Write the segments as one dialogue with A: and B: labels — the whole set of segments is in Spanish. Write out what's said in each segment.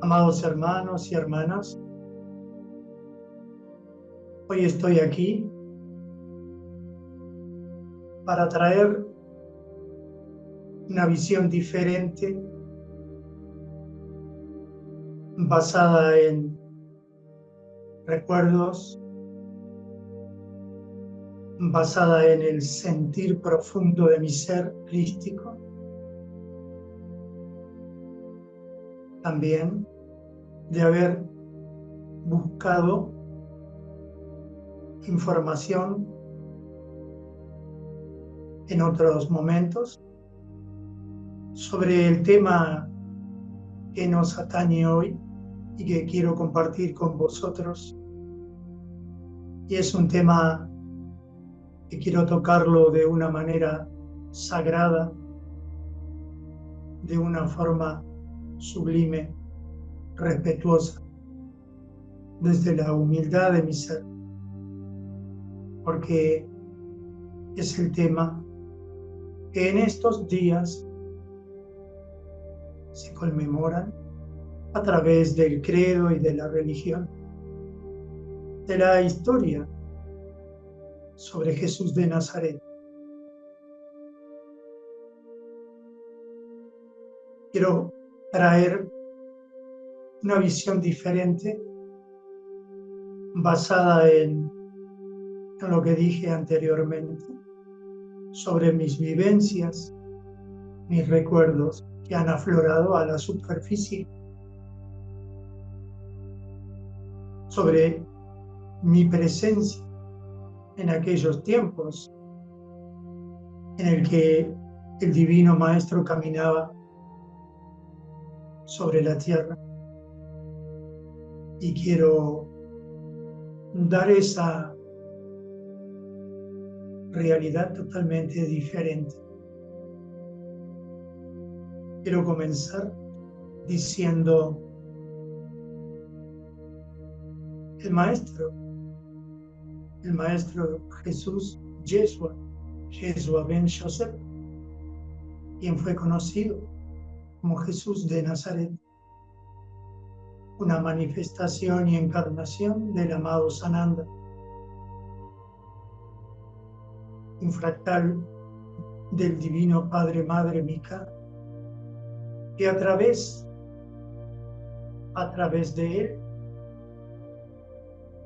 A: Amados hermanos y hermanas, hoy estoy aquí para traer una visión diferente basada en recuerdos, basada en el sentir profundo de mi ser crístico, también de haber buscado información en otros momentos sobre el tema que nos atañe hoy y que quiero compartir con vosotros. Y es un tema que quiero tocarlo de una manera sagrada, de una forma sublime, respetuosa, desde la humildad de mi ser, porque es el tema que en estos días se conmemoran a través del credo y de la religión, de la historia sobre Jesús de Nazaret. Quiero traer una visión diferente basada en lo que dije anteriormente sobre mis vivencias, mis recuerdos que han aflorado a la superficie, sobre mi presencia en aquellos tiempos en el que el Divino Maestro caminaba sobre la tierra. Y quiero dar esa realidad totalmente diferente. Quiero comenzar diciendo: el Maestro Jesús, Yeshua ben Joseph, quien fue conocido como Jesús de Nazaret, una manifestación y encarnación del amado Sananda, un fractal del Divino Padre Madre Mika, que a través de él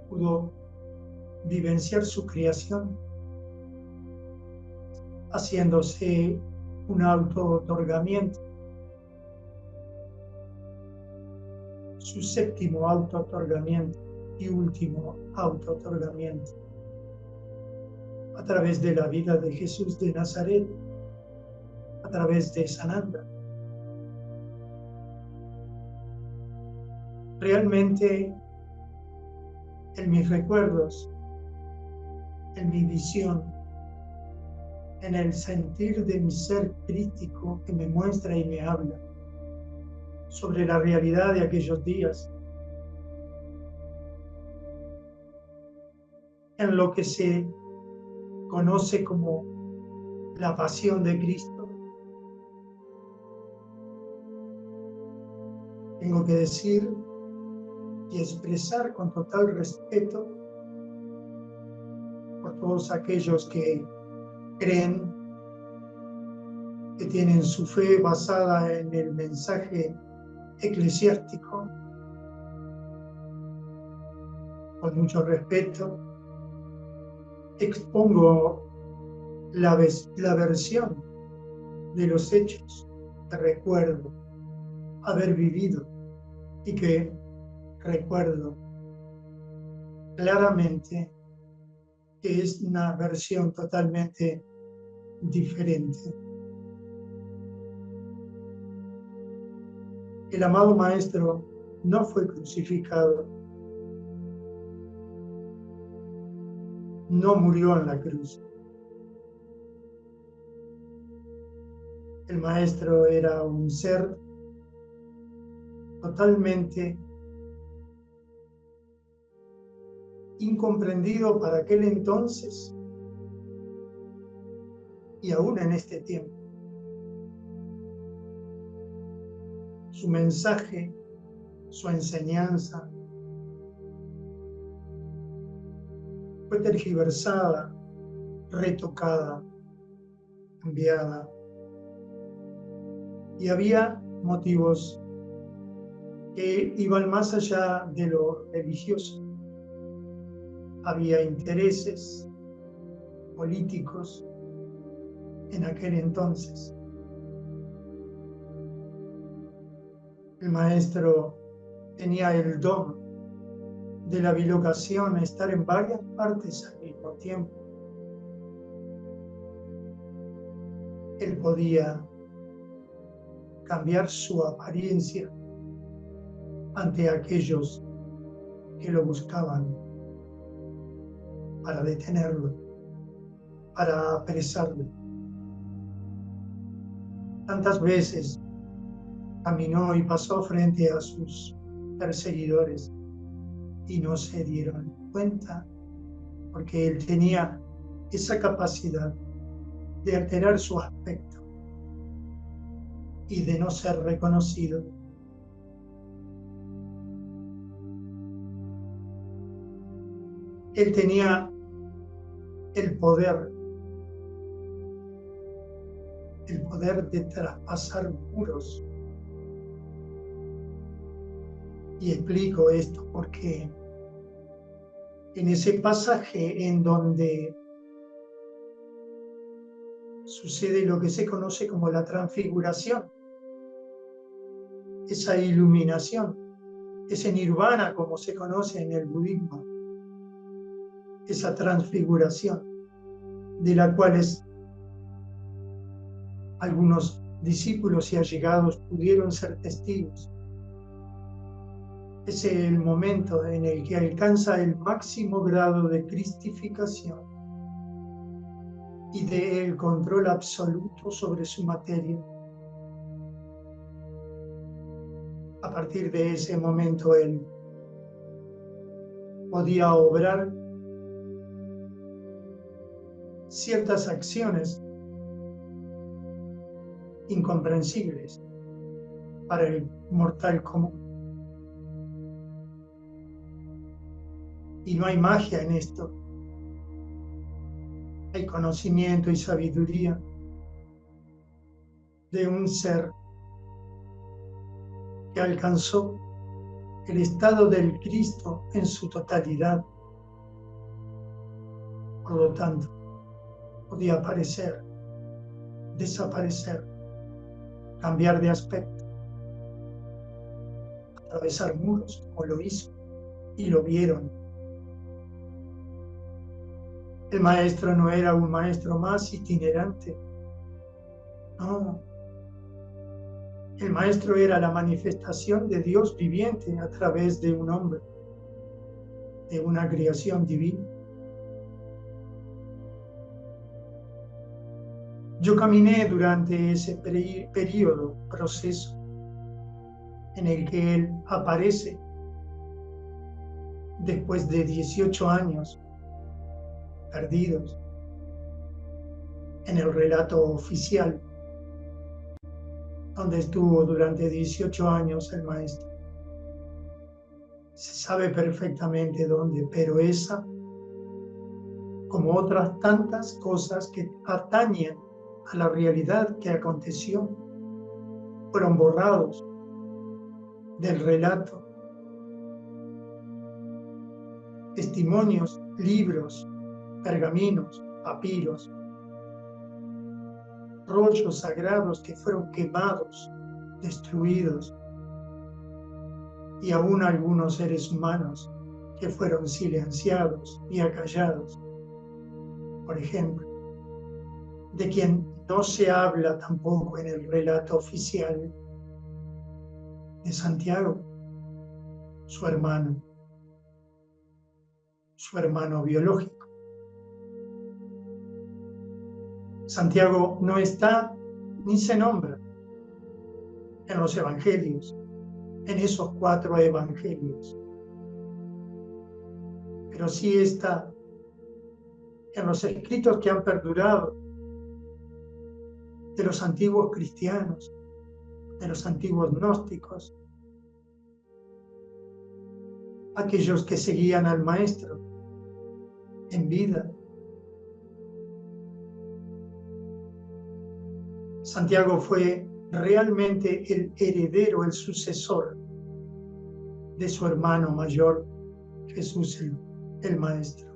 A: pudo vivenciar su creación, haciéndose un auto-otorgamiento, su séptimo auto-otorgamiento y último auto-otorgamiento, a través de la vida de Jesús de Nazaret, a través de Sananda. Realmente, en mis recuerdos, en mi visión, en el sentir de mi ser crítico que me muestra y me habla sobre la realidad de aquellos días, en lo que se conoce como la pasión de Cristo, tengo que decir y expresar con total respeto por todos aquellos que creen, que tienen su fe basada en el mensaje eclesiástico. Con mucho respeto, expongo la versión de los hechos que recuerdo haber vivido y que recuerdo claramente que es una versión totalmente diferente. El amado Maestro no fue crucificado, no murió en la cruz. El Maestro era un ser totalmente incomprendido para aquel entonces y aún en este tiempo. Su mensaje su enseñanza fue tergiversada, retocada, cambiada. Y había motivos que iban más allá de lo religioso. Había intereses políticos en aquel entonces. El maestro tenía el don de la bilocación, estar en varias partes al mismo tiempo. Él podía cambiar su apariencia ante aquellos que lo buscaban para detenerlo, para apresarlo. Tantas veces caminó y pasó frente a sus perseguidores y no se dieron cuenta, porque él tenía esa capacidad de alterar su aspecto y de no ser reconocido. Él tenía el poder de traspasar muros. Y explico esto porque en ese pasaje en donde sucede lo que se conoce como la transfiguración, esa iluminación, ese nirvana como se conoce en el budismo, esa transfiguración de la cual algunos discípulos y allegados pudieron ser testigos. Es el momento en el que alcanza el máximo grado de cristificación y del control absoluto sobre su materia. A partir de ese momento él podía obrar ciertas acciones incomprensibles para el mortal común. Y no hay magia en esto. Hay conocimiento y sabiduría de un ser que alcanzó el estado del Cristo en su totalidad. Por lo tanto, podía aparecer, desaparecer, cambiar de aspecto, atravesar muros como lo hizo y lo vieron. El maestro no era un maestro más itinerante. No. El maestro era la manifestación de Dios viviente a través de un hombre, de una creación divina. Yo caminé durante ese proceso, en el que él aparece después de 18 años perdidos en el relato oficial, donde estuvo durante 18 años el maestro. Se sabe perfectamente dónde, pero esa, como otras tantas cosas que atañen a la realidad que aconteció, fueron borrados del relato. Testimonios, libros, pergaminos, papiros, rollos sagrados que fueron quemados, destruidos, y aún algunos seres humanos que fueron silenciados y acallados. Por ejemplo, de quien no se habla tampoco en el relato oficial, de Santiago, su hermano biológico. Santiago no está ni se nombra en los evangelios, en esos 4 evangelios, pero sí está en los escritos que han perdurado de los antiguos cristianos, de los antiguos gnósticos, aquellos que seguían al Maestro en vida. Santiago fue realmente el heredero, el sucesor de su hermano mayor, Jesús el Maestro.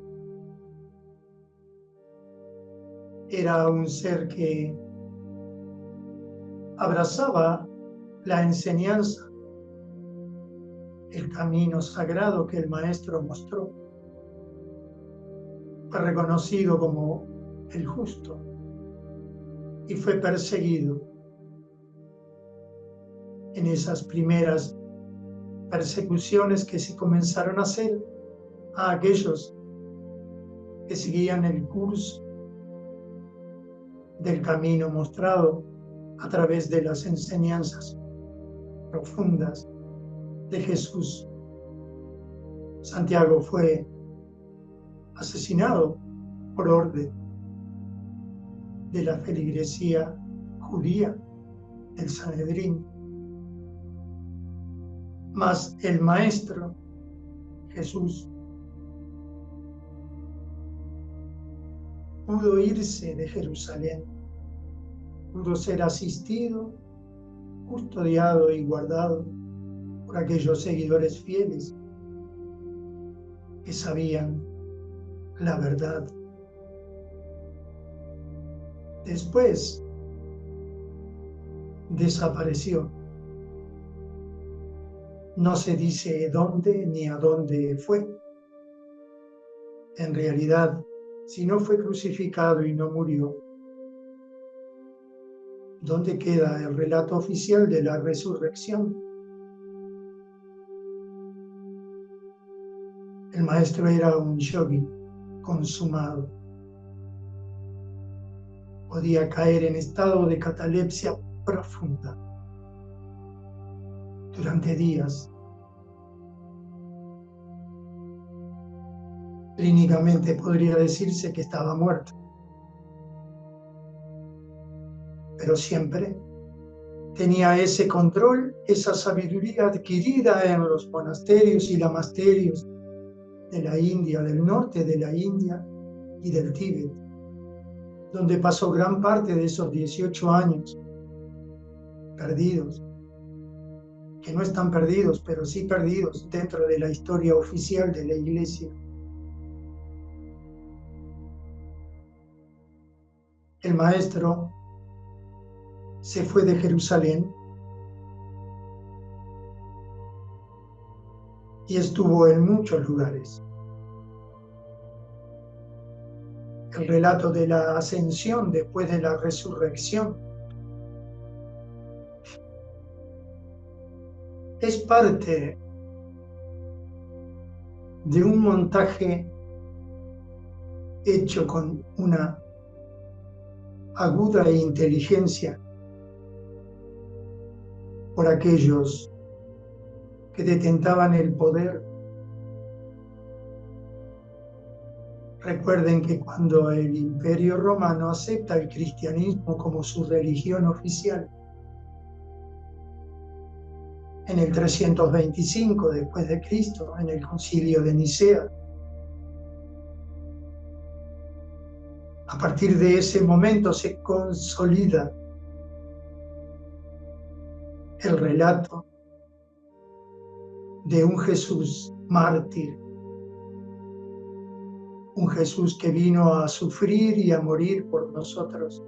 A: Era un ser que abrazaba la enseñanza, el camino sagrado que el Maestro mostró. Fue reconocido como el justo y fue perseguido en esas primeras persecuciones que se comenzaron a hacer a aquellos que seguían el curso del camino mostrado a través de las enseñanzas profundas de Jesús. Santiago fue asesinado por orden de la feligresía judía del Sanedrín. Mas el Maestro Jesús pudo irse de Jerusalén, pudo ser asistido, custodiado y guardado por aquellos seguidores fieles que sabían la verdad. Después desapareció. No se dice dónde ni a dónde fue. En realidad, si no fue crucificado y no murió, ¿dónde queda el relato oficial de la resurrección? El Maestro era un yogi consumado. Podía caer en estado de catalepsia profunda durante días. Clínicamente podría decirse que estaba muerto, pero siempre tenía ese control, esa sabiduría adquirida en los monasterios y lamasterios de la India, del norte de la India y del Tíbet, donde pasó gran parte de esos 18 años perdidos, que no están perdidos, pero sí perdidos dentro de la historia oficial de la Iglesia. El Maestro se fue de Jerusalén y estuvo en muchos lugares. El relato de la ascensión después de la resurrección es parte de un montaje hecho con una aguda inteligencia por aquellos que detentaban el poder. Recuerden que cuando el Imperio Romano acepta el cristianismo como su religión oficial, en el 325 después de Cristo, en el Concilio de Nicea, a partir de ese momento se consolida el relato de un Jesús mártir, un Jesús que vino a sufrir y a morir por nosotros,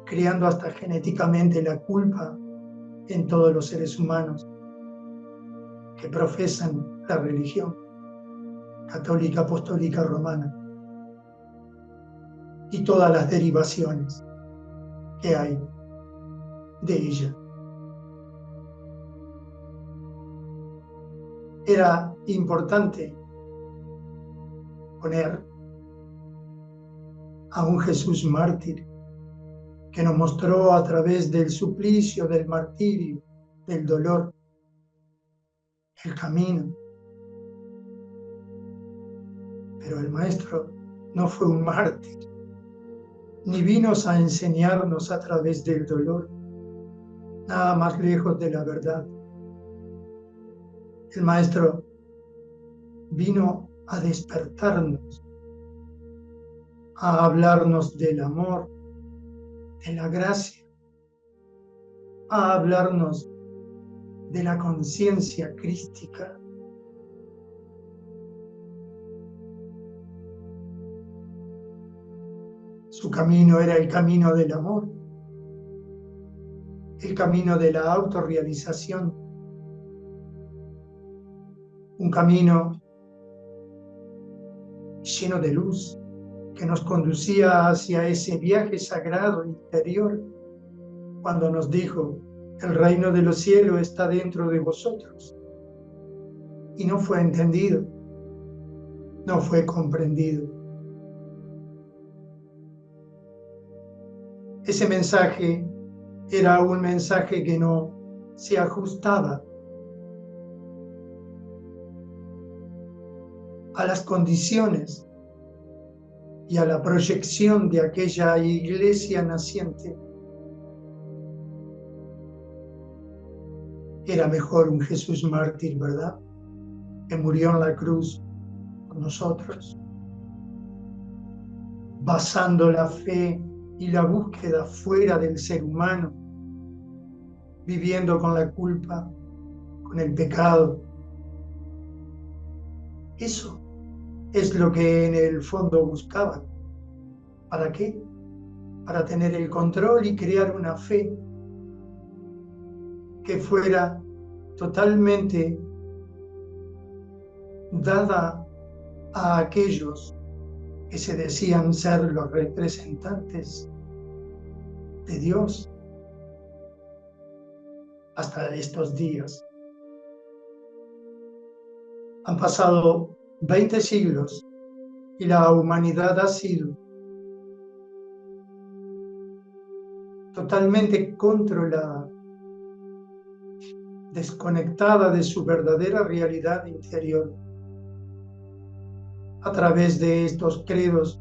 A: creando hasta genéticamente la culpa en todos los seres humanos que profesan la religión católica, apostólica, romana y todas las derivaciones que hay de ella. Era importante poner a un Jesús mártir que nos mostró a través del suplicio, del martirio, del dolor, el camino. Pero el Maestro no fue un mártir, ni vino a enseñarnos a través del dolor, nada más lejos de la verdad. El Maestro vino a despertarnos, a hablarnos del amor, de la gracia, a hablarnos de la conciencia crística. Su camino era el camino del amor, el camino de la autorrealización, un camino lleno de luz que nos conducía hacia ese viaje sagrado interior cuando nos dijo: el reino de los cielos está dentro de vosotros. Y no fue entendido, no fue comprendido. Ese mensaje era un mensaje que no se ajustaba a las condiciones y a la proyección de aquella iglesia naciente. Era mejor un Jesús mártir, ¿verdad?, que murió en la cruz por nosotros, basando la fe y la búsqueda fuera del ser humano, viviendo con la culpa, con el pecado. Eso es lo que en el fondo buscaban. ¿Para qué? Para tener el control y crear una fe que fuera totalmente dada a aquellos que se decían ser los representantes de Dios hasta estos días. Han pasado 20 siglos y la humanidad ha sido totalmente controlada, desconectada de su verdadera realidad interior, a través de estos credos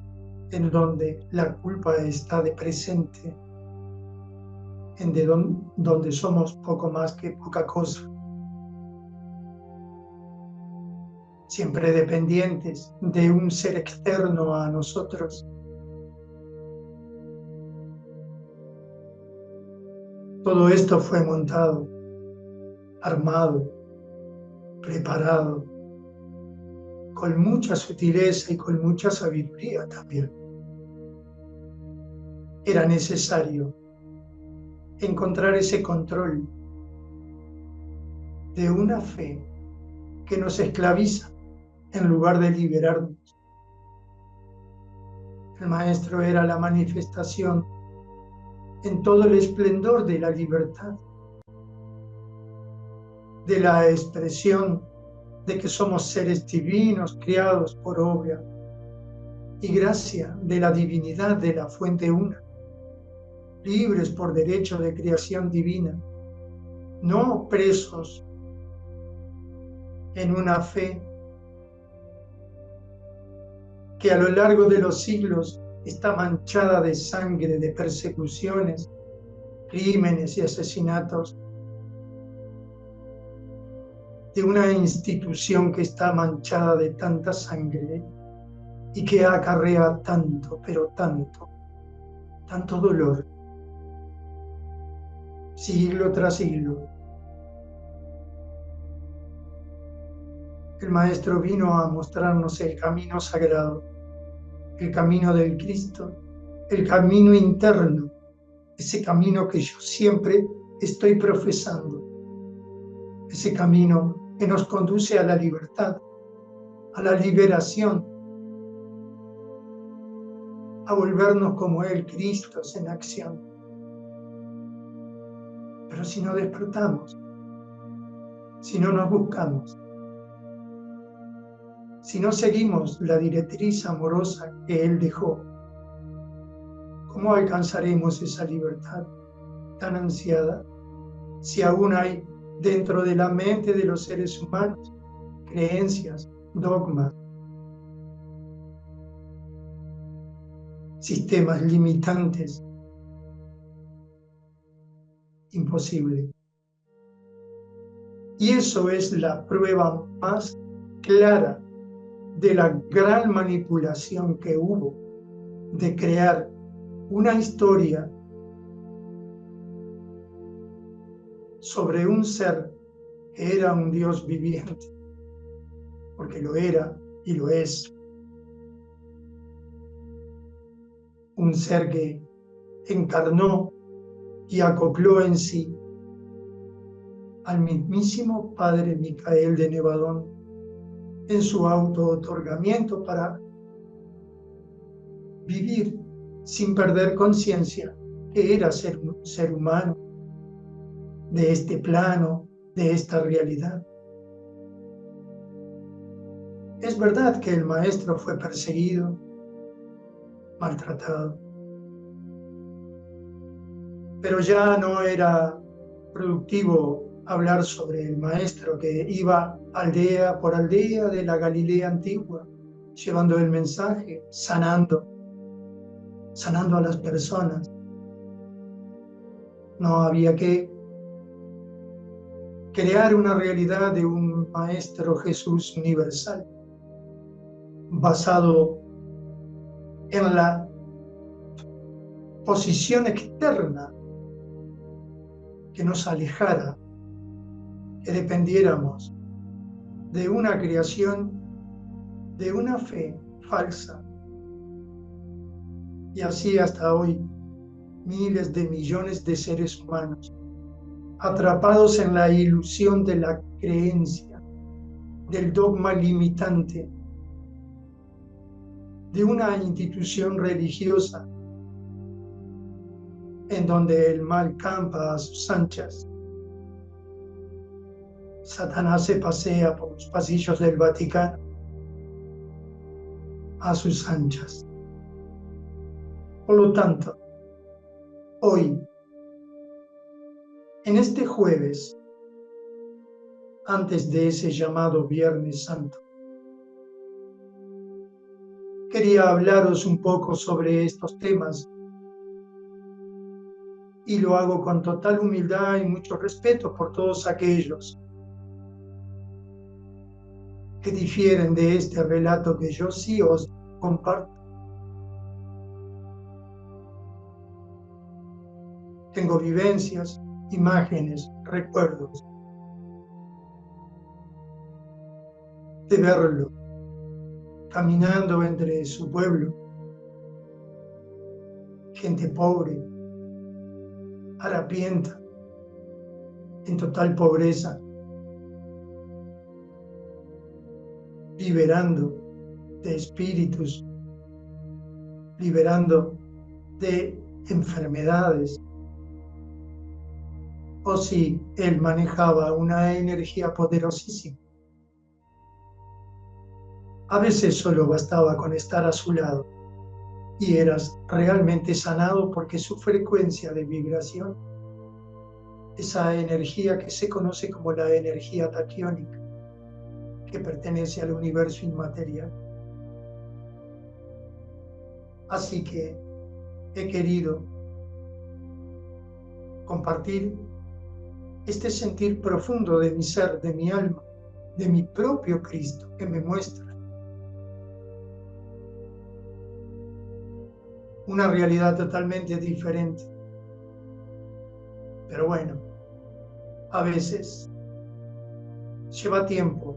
A: en donde la culpa está de presente, donde somos poco más que poca cosa, siempre dependientes de un ser externo a nosotros. Todo esto fue montado, armado, preparado, con mucha sutileza y con mucha sabiduría también. Era necesario encontrar ese control de una fe que nos esclaviza en lugar de liberarnos. El Maestro era la manifestación en todo el esplendor de la libertad, de la expresión de que somos seres divinos creados por obra y gracia de la divinidad de la fuente una, libres por derecho de creación divina, no presos en una fe que a lo largo de los siglos está manchada de sangre, de persecuciones, crímenes y asesinatos, de una institución que está manchada de tanta sangre y que acarrea tanto, pero tanto dolor, siglo tras siglo. El Maestro vino a mostrarnos el camino sagrado, el camino del Cristo, el camino interno, ese camino que yo siempre estoy profesando, ese camino que nos conduce a la libertad, a la liberación, a volvernos como Él, Cristo, en acción. Pero si no despertamos, si no nos buscamos, si no seguimos la directriz amorosa que Él dejó, ¿cómo alcanzaremos esa libertad tan ansiada si aún hay dentro de la mente de los seres humanos creencias, dogmas, sistemas limitantes? Imposible. Y eso es la prueba más clara de la gran manipulación que hubo de crear una historia sobre un ser que era un Dios viviente, porque lo era y lo es. Un ser que encarnó y acopló en sí al mismísimo Padre Micael de Nevadón en su auto-otorgamiento para vivir sin perder conciencia que era ser un ser humano de este plano, de esta realidad. Es verdad que el maestro fue perseguido, maltratado, pero ya no era productivo hablar sobre el maestro que iba aldea por aldea de la Galilea antigua, llevando el mensaje, sanando a las personas. No había que crear una realidad de un Maestro Jesús universal, basado en la posición externa que nos alejara, que dependiéramos de una creación, de una fe falsa. Y así hasta hoy, miles de millones de seres humanos, atrapados en la ilusión de la creencia, del dogma limitante, de una institución religiosa en donde el mal campa a sus anchas. Satanás se pasea por los pasillos del Vaticano a sus anchas. Por lo tanto, hoy, en este jueves, antes de ese llamado Viernes Santo, quería hablaros un poco sobre estos temas y lo hago con total humildad y mucho respeto por todos aquellos que difieren de este relato que yo sí os comparto. Tengo vivencias, imágenes, recuerdos de verlo caminando entre su pueblo, gente pobre, harapienta, en total pobreza, liberando de espíritus, liberando de enfermedades. O si él manejaba una energía poderosísima. A veces solo bastaba con estar a su lado y eras realmente sanado porque su frecuencia de vibración, esa energía que se conoce como la energía taquiónica, que pertenece al universo inmaterial. Así que he querido compartir este sentir profundo de mi ser, de mi alma, de mi propio Cristo que me muestra una realidad totalmente diferente. Pero bueno, a veces lleva tiempo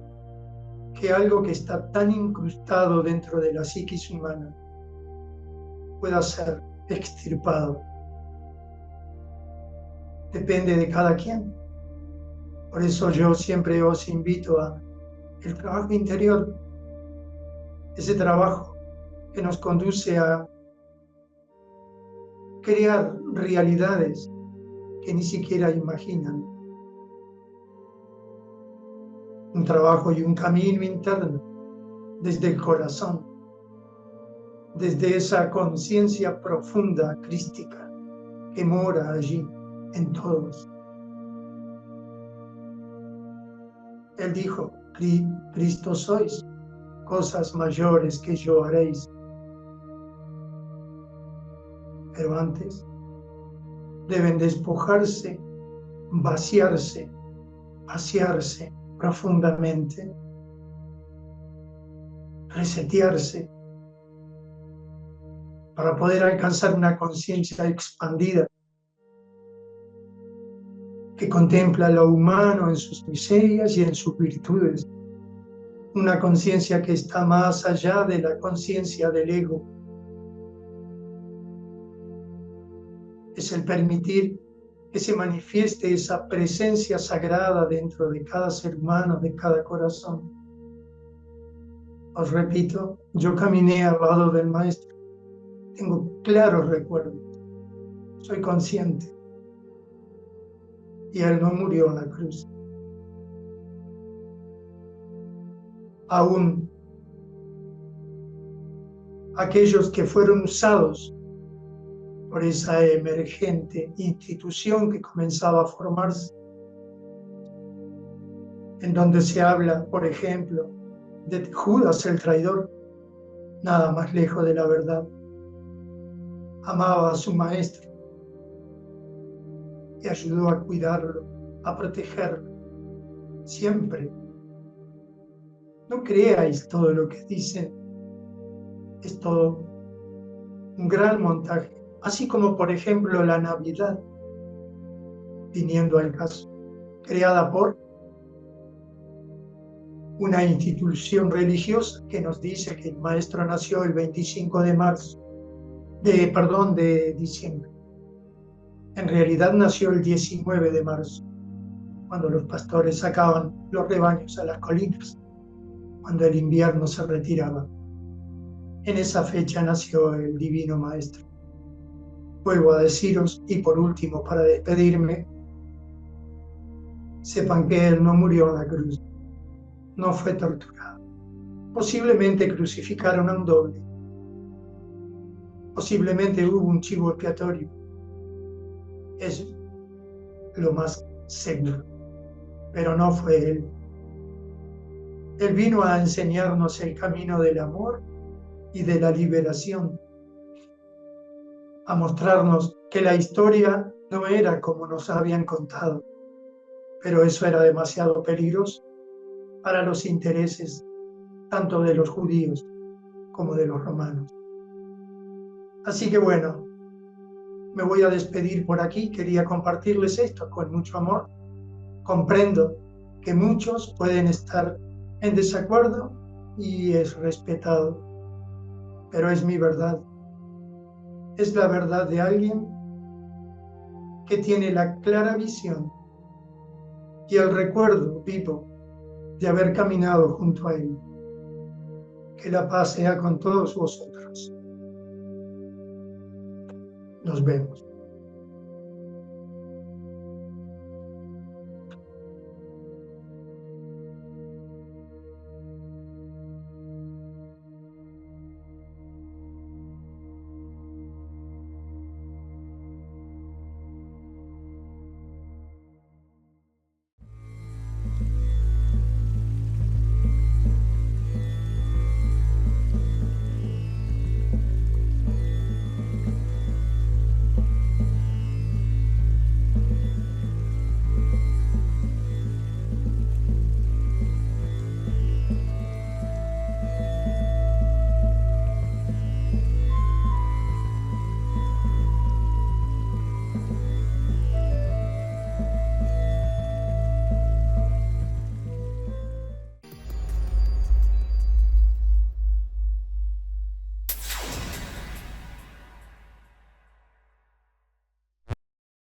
A: que algo que está tan incrustado dentro de la psiquis humana pueda ser extirpado. Depende de cada quien. Por eso yo siempre os invito a el trabajo interior, ese trabajo que nos conduce a crear realidades que ni siquiera imaginan. Un trabajo y un camino interno desde el corazón, desde esa conciencia profunda crística que mora allí en todos. Él dijo, Cristo sois, cosas mayores que yo haréis. Pero antes deben despojarse, vaciarse vaciarse profundamente, resetearse, para poder alcanzar una conciencia expandida que contempla lo humano en sus miserias y en sus virtudes, una conciencia que está más allá de la conciencia del ego. Es el permitir que se manifieste esa presencia sagrada dentro de cada ser humano, de cada corazón. Os repito, yo caminé al lado del Maestro, tengo claros recuerdos, soy consciente, y Él no murió en la cruz. Aún aquellos que fueron usados por esa emergente institución que comenzaba a formarse, en donde se habla, por ejemplo, de Judas el traidor, nada más lejos de la verdad. Amaba a su maestro y ayudó a cuidarlo, a protegerlo, siempre. No creáis todo lo que dicen, es todo un gran montaje, así como por ejemplo la Navidad, viniendo al caso, creada por una institución religiosa que nos dice que el maestro nació el 25 de diciembre. En realidad nació el 19 de marzo, cuando los pastores sacaban los rebaños a las colinas, cuando el invierno se retiraba. En esa fecha nació el Divino Maestro. Vuelvo a deciros, y por último, para despedirme, sepan que Él no murió en la cruz, no fue torturado. Posiblemente crucificaron a un doble, posiblemente hubo un chivo expiatorio, es lo más seguro, pero no fue Él. Él vino a enseñarnos el camino del amor y de la liberación, a mostrarnos que la historia no era como nos habían contado, pero eso era demasiado peligroso para los intereses tanto de los judíos como de los romanos. Así que bueno, me voy a despedir por aquí. Quería compartirles esto con mucho amor. Comprendo que muchos pueden estar en desacuerdo y es respetado, pero es mi verdad. Es la verdad de alguien que tiene la clara visión y el recuerdo vivo de haber caminado junto a Él. Que la paz sea con todos vosotros. Nos vemos.